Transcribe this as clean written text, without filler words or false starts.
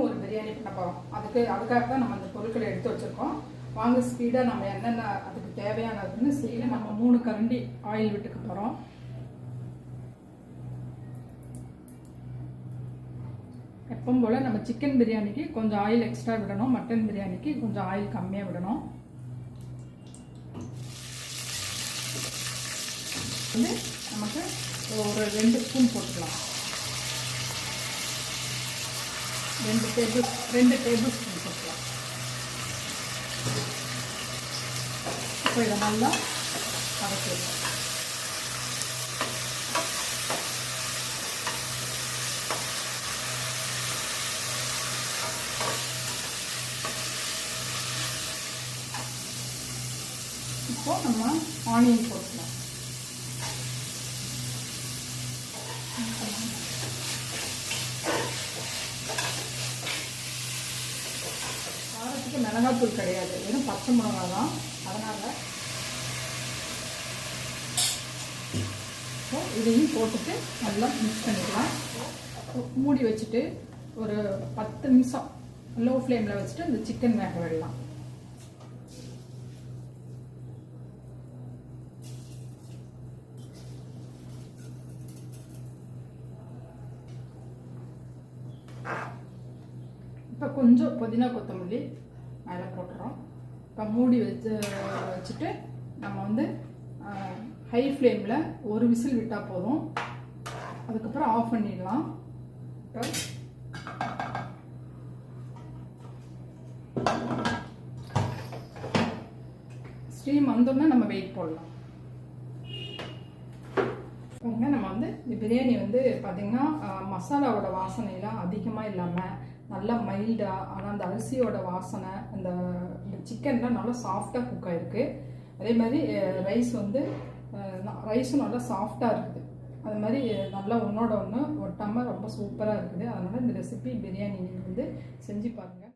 ஒரு பிரியாணி பண்ண போகிறோம். அதுக்காக தான் நம்ம அந்த பொருட்களை எடுத்து வச்சுருக்கோம். வாங்க ஸ்பீடாக நம்ம என்னென்ன அதுக்கு தேவையானதுன்னு ஸ்பீடாக நம்ம 3 கரண்டி ஆயில் விட்டுக்க போகிறோம். எப்பவும் போல் நம்ம சிக்கன் பிரியாணிக்கு கொஞ்சம் ஆயில் எக்ஸ்ட்ரா விடணும், மட்டன் பிரியாணிக்கு கொஞ்சம் ஆயில் கம்மியாக விடணும். வந்து நமக்கு ஒரு 2 ஸ்பூன் போட்டுக்கலாம். 2 டேபிள் ஸ்பூன் போட்டுக்கலாம். இப்போ இதை நல்லா வதக்கிடலாம். இப்போ நம்ம ஆனியன் போட்டுக்கலாம். காரத்துக்கு மிளகாத்தூள் கிடையாது, வெறும் பச்சை மிளகா தான். அதனால் இதையும் போட்டுட்டு நல்லா மிக்ஸ் பண்ணிக்கலாம். மூடி வச்சுட்டு ஒரு 10 நிமிஷம் லோ ஃப்ளேமில் வச்சுட்டு இந்த சிக்கன் வேக விடலாம். இப்போ கொஞ்சம் புதினா கொத்தமல்லி மேலே போட்டுறோம். இப்போ மூடி வச்சுட்டு நம்ம வந்து ஹை ஃப்ளேமில் ஒரு விசில் விட்டால் போதும். அதுக்கப்புறம் ஆஃப் பண்ணிடலாம். ஸ்டீம் வந்தோடனே நம்ம வெயிட் போடலாம். பாருங்க, நம்ம வந்து இந்த பிரியாணி வந்து பார்த்திங்கன்னா மசாலாவோட வாசனையெல்லாம் அதிகமாக இல்லாமல் நல்லா மைல்டாக, ஆனால் அந்த அரிசியோட வாசனை, அந்த சிக்கன்லாம் நல்லா சாஃப்டாக குக் ஆகிருக்கு. அதே மாதிரி ரைஸும் நல்லா சாஃப்டாக இருக்குது. அது மாதிரி நல்லா ஒன்றோட ஒன்று ஒட்டாமல் ரொம்ப சூப்பராக இருக்குது. அதனால் இந்த ரெசிபி பிரியாணி வந்து செஞ்சு பாருங்கள்.